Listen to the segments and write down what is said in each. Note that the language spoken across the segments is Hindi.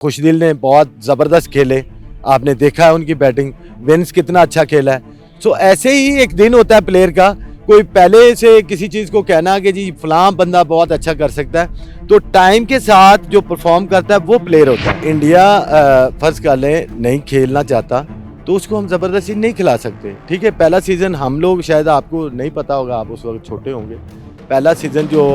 खुशदिल ने बहुत ज़बरदस्त खेले, आपने देखा है उनकी बैटिंग, विंस कितना अच्छा खेला है। सो ऐसे ही एक दिन होता है प्लेयर का, कोई पहले से किसी चीज़ को कहना कि जी फलां बंदा बहुत अच्छा कर सकता है, तो टाइम के साथ जो परफॉर्म करता है वो प्लेयर होता है। इंडिया फर्स्ट कर लें नहीं खेलना चाहता तो उसको हम ज़बरदस्ती नहीं खिला सकते, ठीक है। पहला सीज़न हम लोग, शायद आपको नहीं पता होगा, आप उस वक्त छोटे होंगे, पहला सीज़न जो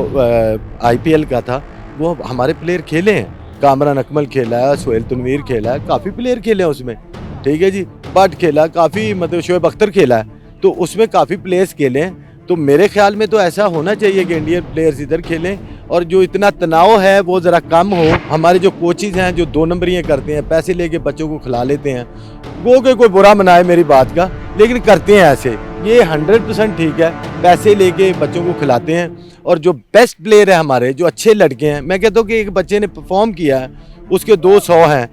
IPL का था वो हमारे प्लेयर खेले हैं। कामरान अकमल खेला है, सोहेल तनवीर खेला है, काफ़ी प्लेयर खेले हैं उसमें, ठीक है जी। बट खेला काफ़ी, मतलब शोएब अख्तर खेला है, तो उसमें काफ़ी प्लेयर्स खेले हैं। तो मेरे ख्याल में तो ऐसा होना चाहिए कि इंडियन प्लेयर्स इधर खेलें और जो इतना तनाव है वो ज़रा कम हो। हमारे जो कोचेज़ हैं जो 2 नंबरियाँ करते हैं, पैसे लेके बच्चों को खिला लेते हैं, वो कि कोई बुरा मनाए मेरी बात का, लेकिन करते हैं ऐसे, ये 100% ठीक है। पैसे लेके बच्चों को खिलाते हैं और जो बेस्ट प्लेयर है हमारे, जो अच्छे लड़के हैं, मैं कहता हूँ कि एक बच्चे ने परफॉर्म किया है, उसके 200 हैं,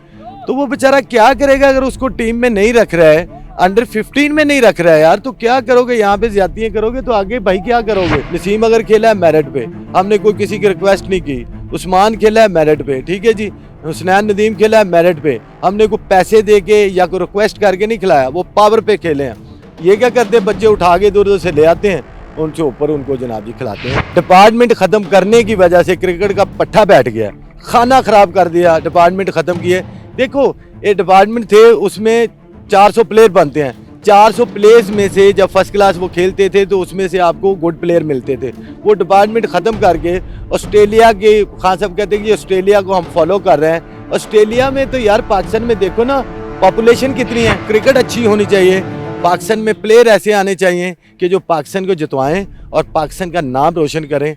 तो वो बेचारा क्या करेगा अगर उसको टीम में नहीं रख रहा है, अंडर 15 में नहीं रख रहा है यार, तो क्या करोगे? यहाँ पे ज्यादतियाँ करोगे तो आगे भाई क्या करोगे? नसीम अगर खेला है मेरिट पे, हमने कोई किसी की रिक्वेस्ट नहीं की। उस्मान खेला है मेरिट पे, ठीक है जी। हुसनैन नदीम खेला है मेरिट पे, हमने कोई पैसे दे के या कोई रिक्वेस्ट करके नहीं खिलाया, वो पावर पे खेले हैं। ये क्या करते हैं, बच्चे उठा के दूर दूर से ले आते हैं, उनसे ऊपर उनको जनाब जी खिलाते हैं। डिपार्टमेंट खत्म करने की वजह से क्रिकेट का पट्टा बैठ गया, खाना खराब कर दिया, डिपार्टमेंट खत्म किए। देखो ये डिपार्टमेंट थे, उसमें 400 प्लेयर बनते हैं, 400 प्लेयर्स में से जब फर्स्ट क्लास वो खेलते थे तो उसमें से आपको गुड प्लेयर मिलते थे। वो डिपार्टमेंट ख़त्म करके ऑस्ट्रेलिया के खान साहब कहते हैं कि ऑस्ट्रेलिया को हम फॉलो कर रहे हैं। ऑस्ट्रेलिया में तो यार पाकिस्तान में देखो ना पॉपुलेशन कितनी है, क्रिकेट अच्छी होनी चाहिए, पाकिस्तान में प्लेयर ऐसे आने चाहिए कि जो पाकिस्तान को जितवाएं और पाकिस्तान का नाम रोशन करें।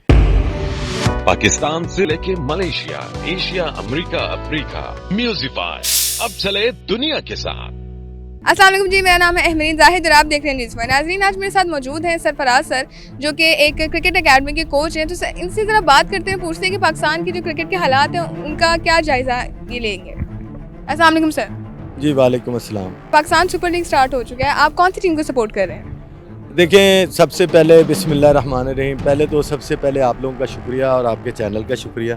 पाकिस्तान से लेके मलेशिया, एशिया, अमेरिका, अफ्रीका, म्यूजिफाई अब चले दुनिया के साथ। अस्सलाम वालेकुम जी, मेरा नाम है अहमरीन जाहिद और आप देख रहे हैं न्यूज़। नाज़रीन, आज मेरे साथ मौजूद हैं सरफराज सर, जो कि एक क्रिकेट एकेडमी के कोच हैं। तो सर इनसे ज़रा बात करते हैं, पूछते हैं कि पाकिस्तान की जो क्रिकेट के हालात हैं उनका क्या जायज़ा ये लेंगे। अस्सलाम वालेकुम सर। जी वालेकुम अस्सलाम। पाकिस्तान सुपर लीग स्टार्ट हो चुका है, आप कौन सी टीम को सपोर्ट कर रहे हैं? देखें, सबसे पहले बिस्मिल्लाहिर्रहमानिर्रहीम, पहले तो सबसे पहले आप लोगों का शुक्रिया और आपके चैनल का शुक्रिया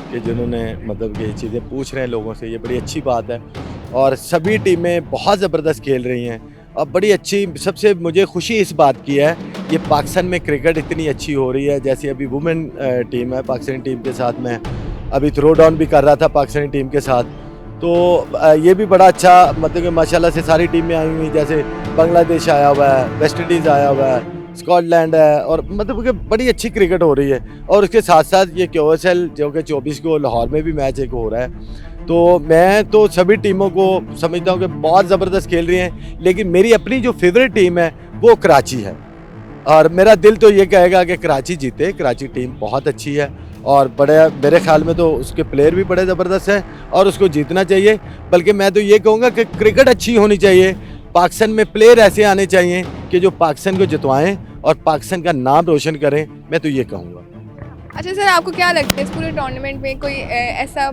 कि जिन्होंने मतलब ये चीज़ें पूछ रहे हैं लोगों से, ये बड़ी अच्छी बात है। और सभी टीमें बहुत ज़बरदस्त खेल रही हैं और बड़ी अच्छी, सबसे मुझे खुशी इस बात की है ये पाकिस्तान में क्रिकेट इतनी अच्छी हो रही है। जैसे अभी वुमेन टीम है, पाकिस्तानी टीम के साथ मैं अभी थ्रो डाउन भी कर रहा था पाकिस्तानी टीम के साथ, तो ये भी बड़ा अच्छा, मतलब कि माशाल्लाह से सारी टीमें आई हुई, जैसे बांग्लादेश आया हुआ है, वेस्ट इंडीज़ आया हुआ है, स्कॉटलैंड है, और मतलब कि बड़ी अच्छी क्रिकेट हो रही है। और उसके साथ साथ ये QSL जो कि 24 को लाहौर में भी मैच एक हो रहा है, तो मैं तो सभी टीमों को समझता हूँ कि बहुत ज़बरदस्त खेल रही हैं, लेकिन मेरी अपनी जो फेवरेट टीम है वो कराची है और मेरा दिल तो ये कहेगा कि कराची जीते। कराची टीम बहुत अच्छी है और बड़े, मेरे ख्याल में तो उसके प्लेयर भी बड़े ज़बरदस्त हैं और उसको जीतना चाहिए। बल्कि मैं तो ये कहूँगा कि क्रिकेट अच्छी होनी चाहिए, पाकिस्तान में प्लेयर ऐसे आने चाहिए कि जो पाकिस्तान को जितवाएं और पाकिस्तान का नाम रोशन करें, मैं तो ये कहूँगा। अच्छा सर, आपको क्या लगता है इस पूरे टूर्नामेंट में कोई ऐसा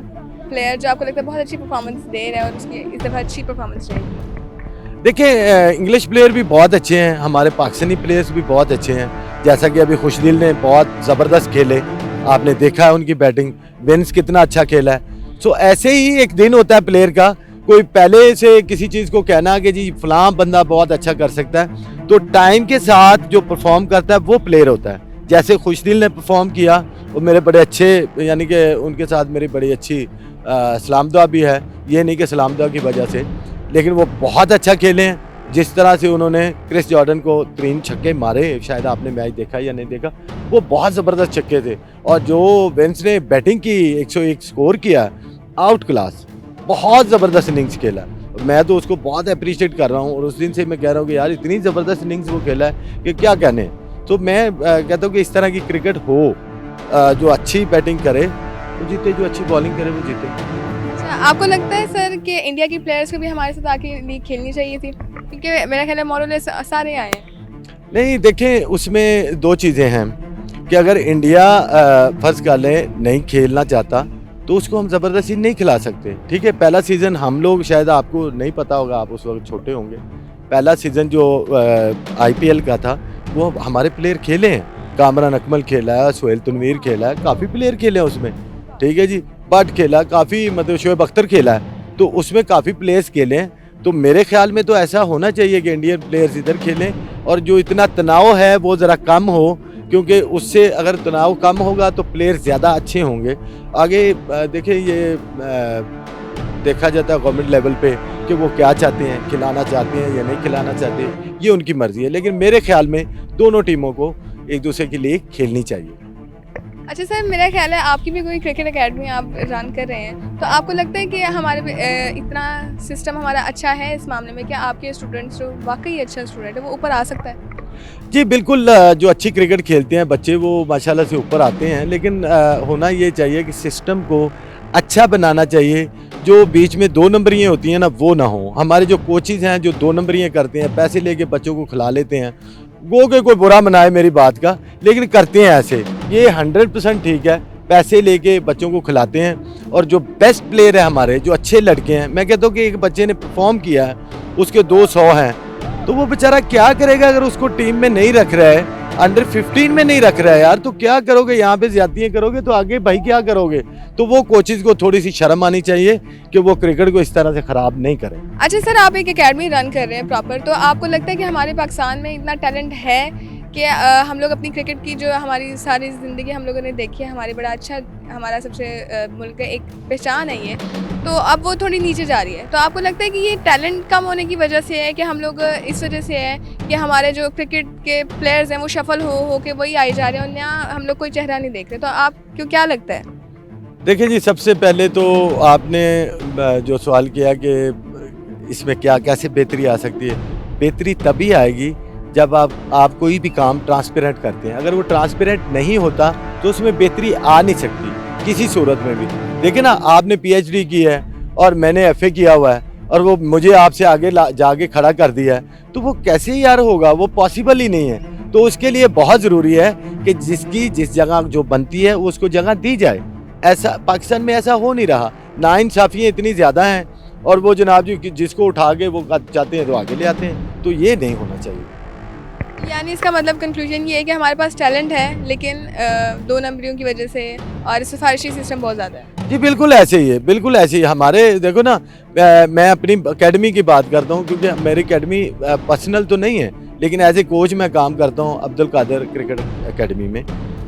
प्लेयर जो आपको लगता है बहुत अच्छी परफॉर्मेंस दे रहा है और उसकी इस दफ़ा अच्छी परफॉर्मेंस रहेगी? देखिए, इंग्लिश प्लेयर भी बहुत अच्छे हैं, हमारे पाकिस्तानी प्लेयर्स भी बहुत अच्छे हैं। जैसा कि अभी खुशदिल ने बहुत ज़बरदस्त खेले, आपने देखा है उनकी बैटिंग, विंस कितना अच्छा खेला है। सो ऐसे ही एक दिन होता है प्लेयर का, कोई पहले से किसी चीज़ को कहना कि जी फलां बंदा बहुत अच्छा कर सकता है, तो टाइम के साथ जो परफॉर्म करता है वो प्लेयर होता है। जैसे खुशदिल ने परफॉर्म किया, वो मेरे बड़े अच्छे, यानी कि उनके साथ मेरी बड़ी अच्छी सलाम दुआ भी है, ये नहीं कि सलाम दुआ की वजह से, लेकिन वो बहुत अच्छा खेले हैं। जिस तरह से उन्होंने क्रिस जॉर्डन को 3 छक्के मारे, शायद आपने मैच देखा या नहीं देखा, वो बहुत ज़बरदस्त छक्के थे। और जो विंस ने बैटिंग की, 101 स्कोर किया, आउट क्लास, बहुत ज़बरदस्त इनिंग्स खेला। मैं तो उसको बहुत अप्रिशिएट कर रहा हूँ और उस दिन से मैं कह रहा हूँ कि यार इतनी ज़बरदस्त इनिंग्स वो खेला है कि क्या कहने। तो मैं कहता हूँ कि इस तरह की क्रिकेट हो, जो अच्छी बैटिंग करे वो जीते, जो अच्छी बॉलिंग करे वो जीते। अच्छा, आपको लगता है सर कि इंडिया की प्लेयर्स को भी हमारे साथ आके लीग खेलनी चाहिए थी? क्योंकि मेरा ख्याल है मोरलेस सारे आए हैं। नहीं, देखें, उसमें 2 चीज़ें हैं कि अगर इंडिया फर्स्ट कर लें नहीं खेलना चाहता तो उसको हम ज़बरदस्ती नहीं खिला सकते, ठीक है। पहला सीज़न हम लोग, शायद आपको नहीं पता होगा, आप उस वक्त छोटे होंगे, पहला सीज़न जो IPL का था वो हमारे प्लेयर खेले हैं। कामरान अकमल खेला है, सोहेल तनवीर खेला है, काफ़ी प्लेयर खेले हैं उसमें, ठीक है जी। बट खेला, काफ़ी मतलब शोएब अख्तर खेला है, तो उसमें काफ़ी प्लेयर्स खेले हैं। तो मेरे ख्याल में तो ऐसा होना चाहिए कि इंडियन प्लेयर्स इधर खेलें और जो इतना तनाव है वो ज़रा कम हो, क्योंकि उससे अगर तनाव कम होगा तो प्लेयर्स ज़्यादा अच्छे होंगे। आगे देखिए ये देखा जाता है गवर्नमेंट लेवल पे कि वो क्या चाहते हैं, खिलाना चाहते हैं या नहीं खिलाना चाहते, ये उनकी मर्ज़ी है। लेकिन मेरे ख्याल में दोनों टीमों को एक दूसरे के लिए खेलनी चाहिए। अच्छा सर, मेरा ख्याल है आपकी भी कोई क्रिकेट एकेडमी आप रन कर रहे हैं, तो आपको लगता है कि हमारे इतना सिस्टम हमारा अच्छा है इस मामले में कि आपके स्टूडेंट्स जो वाकई अच्छा स्टूडेंट है वो ऊपर आ सकता है? जी बिल्कुल, जो अच्छी क्रिकेट खेलते हैं बच्चे वो माशाल्लाह से ऊपर आते हैं, लेकिन होना ये चाहिए कि सिस्टम को अच्छा बनाना चाहिए। जो बीच में 2 नंबरियाँ होती हैं ना, वो ना हो। हमारे जो कोचेज़ हैं जो 2 नंबरियाँ करते हैं, पैसे लेके बच्चों को खिला लेते हैं, गो के कोई बुरा मनाए मेरी बात का, लेकिन करते हैं ऐसे, ये 100% ठीक है। पैसे लेके बच्चों को खिलाते हैं और जो बेस्ट प्लेयर है हमारे, जो अच्छे लड़के हैं, मैं कहता हूँ कि एक बच्चे ने परफॉर्म किया है, उसके 200 हैं, तो वो बेचारा क्या करेगा अगर उसको टीम में नहीं रख रहा है, अंडर 15 में नहीं रख रहा है यार, तो क्या करोगे? यहाँ पे ज्यादतियाँ करोगे तो आगे भाई क्या करोगे? तो वो कोचेज़ को थोड़ी सी शर्म आनी चाहिए कि वो क्रिकेट को इस तरह से ख़राब नहीं करें। अच्छा सर, आप एक एकेडमी रन कर रहे हैं प्रॉपर, तो आपको लगता है कि हमारे पाकिस्तान में इतना टैलेंट है कि हम लोग अपनी क्रिकेट की जो हमारी सारी ज़िंदगी हम लोगों ने देखी है, हमारी बड़ा अच्छा हमारा सबसे मुल्क का एक पहचान है ये, तो अब वो थोड़ी नीचे जा रही है, तो आपको लगता है कि ये टैलेंट कम होने की वजह से है कि हम लोग इस वजह से है कि हमारे जो क्रिकेट के प्लेयर्स हैं वो शफल हो के वही आई जा रहे हैं और यहाँ हम लोग कोई चेहरा नहीं देख रहे, तो आपको क्या लगता है? देखिए जी, सबसे पहले तो आपने जो सवाल किया कि इसमें क्या कैसे बेहतरी आ सकती है, बेहतरी तभी आएगी जब आप कोई भी काम ट्रांसपेरेंट करते हैं। अगर वो ट्रांसपेरेंट नहीं होता तो उसमें बेहतरी आ नहीं सकती किसी सूरत में भी। देखिए ना, आपने PhD की है और मैंने FA किया हुआ है और वो मुझे आपसे आगे जाके खड़ा कर दिया है, तो वो कैसे यार होगा? वो पॉसिबल ही नहीं है। तो उसके लिए बहुत ज़रूरी है कि जिसकी जिस जगह जो बनती है उसको जगह दी जाए। ऐसा पाकिस्तान में ऐसा हो नहीं रहा, नाइंसाफ़ियाँ इतनी ज़्यादा हैं और वो जनाब जी जिसको उठा के वो चाहते हैं तो आगे ले आते हैं, तो ये नहीं होना चाहिए। यानी इसका मतलब कंक्लूजन ये है कि हमारे पास टैलेंट है, लेकिन 2 नंबरियों की वजह से और सिफारिशी सिस्टम बहुत ज़्यादा है। जी बिल्कुल ऐसे ही है, बिल्कुल ऐसे ही। हमारे देखो ना, मैं अपनी एकेडमी की बात करता हूँ क्योंकि मेरी एकेडमी पर्सनल तो नहीं है, लेकिन एज ए कोच मैं काम करता हूँ अब्दुल कादर क्रिकेट एकेडमी में,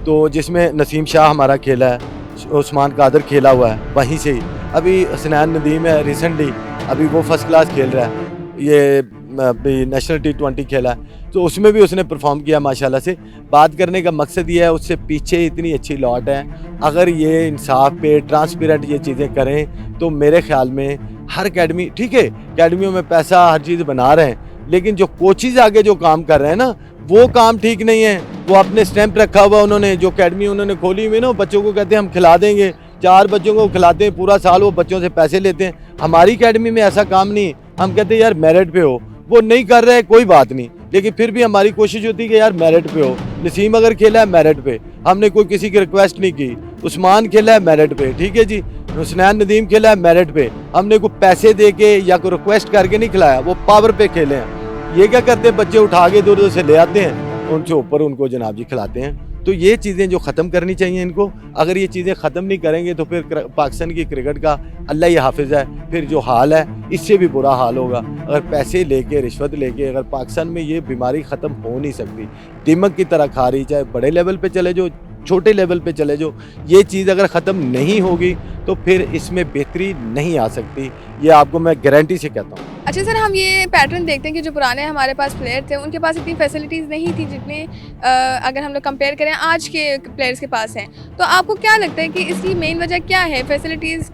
तो जिसमें नसीम शाह हमारा खेला है, उस्मान कादर खेला हुआ है वहीं से ही। अभी हसनैन नदीम है रिसेंटली, अभी वो फर्स्ट क्लास खेल रहा है, ये अभी नेशनल T20 खेला है, तो उसमें भी उसने परफॉर्म किया माशाल्लाह से। बात करने का मकसद ये है, उससे पीछे इतनी अच्छी लॉट है। अगर ये इंसाफ पे ट्रांसपेरेंट ये चीज़ें करें तो मेरे ख्याल में हर एकेडमी, ठीक है एकेडमियों में पैसा हर चीज़ बना रहे हैं, लेकिन जो कोचेज़ आगे जो काम कर रहे हैं ना, वो काम ठीक नहीं है। वो अपने स्टैंप रखा हुआ उन्होंने, जो एकेडमी उन्होंने खोली हुई ना, बच्चों को कहते हैं हम खिला देंगे, 4 बच्चों को खिलाते हैं, पूरा साल वो बच्चों से पैसे लेते हैं। हमारी एकेडमी में ऐसा काम नहीं, हम कहते हैं यार मेरिट पे हो, वो नहीं कर रहे कोई बात नहीं, लेकिन फिर भी हमारी कोशिश होती है कि यार मेरिट पे हो। नसीम अगर खेला है मेरिट पे, हमने कोई किसी की रिक्वेस्ट नहीं की। उस्मान खेला है मेरिट पे, ठीक है जी। हुसनैन नदीम खेला है मेरिट पे, हमने कोई पैसे दे के या कोई रिक्वेस्ट करके नहीं खिलाया, वो पावर पे खेले हैं। ये क्या करते हैं, बच्चे उठा के दूर दूर से ले आते हैं, उनसे ऊपर उनको जनाब जी खिलाते हैं। तो ये चीज़ें जो ख़त्म करनी चाहिए इनको, अगर ये चीज़ें ख़त्म नहीं करेंगे तो फिर पाकिस्तान की क्रिकेट का अल्लाह ही हाफिज़ है, फिर जो हाल है इससे भी बुरा हाल होगा। अगर पैसे लेके रिश्वत लेके अगर पाकिस्तान में ये बीमारी ख़त्म हो नहीं सकती, दिमक की तरह खा रही, चाहे बड़े लेवल पे चले जो छोटे लेवल पे चले जो, ये चीज़ अगर ख़त्म नहीं होगी तो फिर इसमें बेहतरी नहीं आ सकती, ये आपको मैं गारंटी से कहता हूँ। अच्छा सर, हम ये पैटर्न देखते हैं कि जो पुराने हमारे पास प्लेयर थे उनके पास इतनी फैसिलिटीज़ नहीं थी जितने अगर हम लोग कंपेयर करें आज के प्लेयर्स के पास हैं, तो आपको क्या लगता है कि इसकी मेन वजह क्या है? फैसिलिटीज़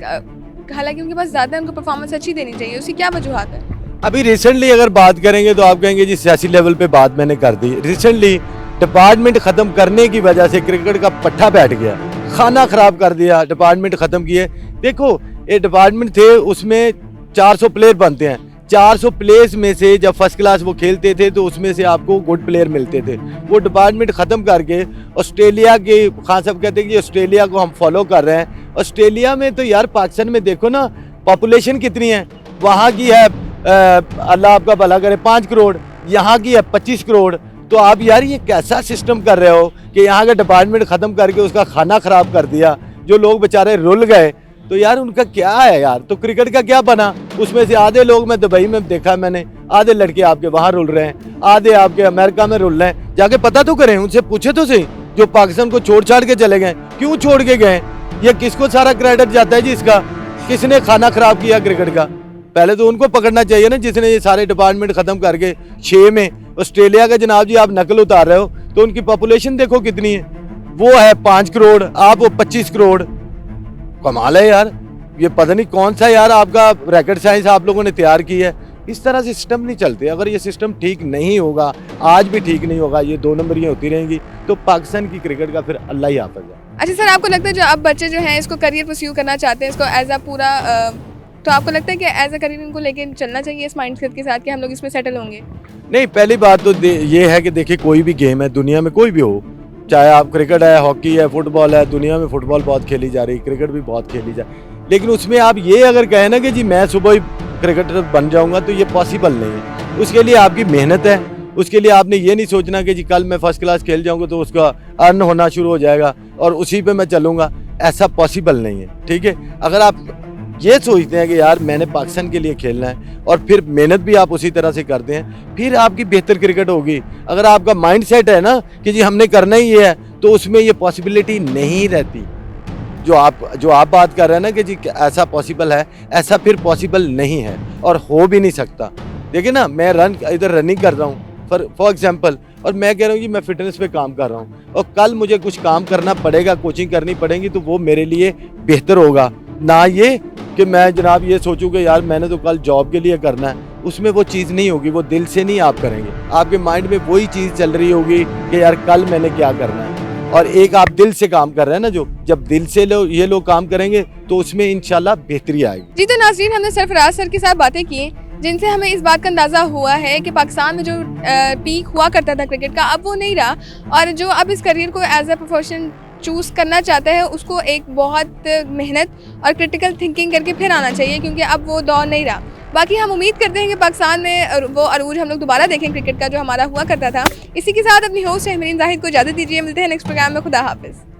हालांकि उनके पास ज़्यादा, उनको परफॉर्मेंस अच्छी देनी चाहिए, उसकी क्या वजूहत है? अभी रिसेंटली अगर बात करेंगे तो आप कहेंगे जी सियासी लेवल पे बात मैंने कर दी। रिसेंटली डिपार्टमेंट ख़त्म करने की वजह से क्रिकेट का पट्टा बैठ गया, खाना ख़राब कर दिया, डिपार्टमेंट ख़त्म किए। देखो ये डिपार्टमेंट थे, उसमें 400 प्लेयर बनते हैं, 400 प्लेयर्स में से जब फर्स्ट क्लास वो खेलते थे तो उसमें से आपको गुड प्लेयर मिलते थे। वो डिपार्टमेंट ख़त्म करके ऑस्ट्रेलिया के खान साहब कहते हैं कि ऑस्ट्रेलिया को हम फॉलो कर रहे हैं। ऑस्ट्रेलिया में तो यार पाकिस्तान में देखो ना पॉपुलेशन कितनी है, वहाँ की है अल्लाह आपका भला करे 5 करोड़, यहाँ की है 25 करोड़। तो आप यार ये कैसा सिस्टम कर रहे हो कि यहाँ का डिपार्टमेंट ख़त्म करके उसका खाना ख़राब कर दिया, जो लोग बेचारे रुल गए। तो यार उनका क्या है यार, तो क्रिकेट का क्या बना? उसमें से आधे लोग, मैं दुबई में देखा मैंने, आधे लड़के आपके वहां रुल रहे हैं, आधे आपके अमेरिका में रुल रहे हैं। जाके पता तो करें, उनसे पूछे तो सही, जो पाकिस्तान को छोड़ छाड़ के चले गए, क्यों छोड़ के गए? ये किसको सारा क्रेडिट जाता है जी इसका? किसने खाना खराब किया क्रिकेट का? पहले तो उनको पकड़ना चाहिए ना, जिसने ये सारे डिपार्टमेंट खत्म करके 6 में ऑस्ट्रेलिया का जनाब जी आप नकल उतार रहे हो, तो उनकी पॉपुलेशन देखो कितनी है, वो है 5 करोड़, आप वो 25 करोड़। कमाल है यार, ये पता नहीं कौन सा यार आपका रैकेट साइंस आप लोगों ने तैयार की है। इस तरह से सिस्टम नहीं चलते। अगर ये सिस्टम ठीक नहीं होगा, आज भी ठीक नहीं होगा, ये 2 नंबरियां होती रहेंगी, तो पाकिस्तान की क्रिकेट का फिर अल्लाह ही हाफ़िज़ है। अच्छा सर, आपको लगता है जो अब बच्चे जो हैं इसको करियर परस्यू करना चाहते हैं, इसको एज अ पूरा तो आपको लगता है कि एज अ करियर इनको लेके चलना चाहिए इस माइंडसेट के साथ कि हम लोग इसमें सेटल होंगे? नहीं, पहली बात तो ये है कि देखिए कोई भी गेम है दुनिया में, कोई भी हो, चाहे आप क्रिकेट है, हॉकी है, फुटबॉल है, दुनिया में फुटबॉल बहुत खेली जा रही है, क्रिकेट भी बहुत खेली जा रही है, लेकिन उसमें आप ये अगर कहें ना कि जी मैं सुबह ही क्रिकेटर बन जाऊंगा, तो ये पॉसिबल नहीं है। उसके लिए आपकी मेहनत है, उसके लिए आपने ये नहीं सोचना कि जी कल मैं फर्स्ट क्लास खेल जाऊंगा तो उसका अर्न होना शुरू हो जाएगा और उसी पे मैं चलूंगा, ऐसा पॉसिबल नहीं है। ठीक है, अगर आप ये सोचते हैं कि यार मैंने पाकिस्तान के लिए खेलना है और फिर मेहनत भी आप उसी तरह से करते हैं, फिर आपकी बेहतर क्रिकेट होगी। अगर आपका माइंड सेट है ना कि जी हमने करना ही ये है, तो उसमें ये पॉसिबिलिटी नहीं रहती। जो आप बात कर रहे हैं ना कि जी ऐसा पॉसिबल है, ऐसा फिर पॉसिबल नहीं है और हो भी नहीं सकता। देखिए ना, मैं इधर रनिंग कर रहा हूँ फॉर एग्जाम्पल, और मैं कह रहा हूँ कि मैं फिटनेस पे काम कर रहा हूँ, और कल मुझे कुछ काम करना पड़ेगा, कोचिंग करनी पड़ेगी, तो वो मेरे लिए बेहतर होगा, ना ये कि मैं जनाब ये सोचूं कि यार मैंने तो कल जॉब के लिए करना है। उसमें वो चीज़ नहीं होगी, वो दिल से नहीं आप करेंगे, आपके माइंड में वही चीज़ चल रही होगी कि यार कल मैंने क्या करना है। और एक आप दिल से काम कर रहे हैं ना, जो जब दिल से ये लोग काम करेंगे तो उसमें इंशाल्लाह बेहतरी आएगी। जी तो नाज़रीन, हमने सरफराज सर के साथ बातें की जिनसे हमें इस बात का अंदाज़ा हुआ है कि पाकिस्तान में जो पीक हुआ करता था क्रिकेट का, अब वो नहीं रहा, और जो अब इस करियर को एज अ प्रोफेशन चूज़ करना चाहता है उसको एक बहुत मेहनत और क्रिटिकल थिंकिंग करके फिर आना चाहिए, क्योंकि अब वो दौर नहीं रहा। बाकी हम उम्मीद करते हैं कि पाकिस्तान में वो अरूज हम लोग दोबारा देखें क्रिकेट का जो हमारा हुआ करता था। इसी के साथ अपनी होस्ट अहमरीन जाहिद को इजाज़त दीजिए, मिलते हैं नेक्स्ट प्रोग्राम में। खुदा हाफिज़।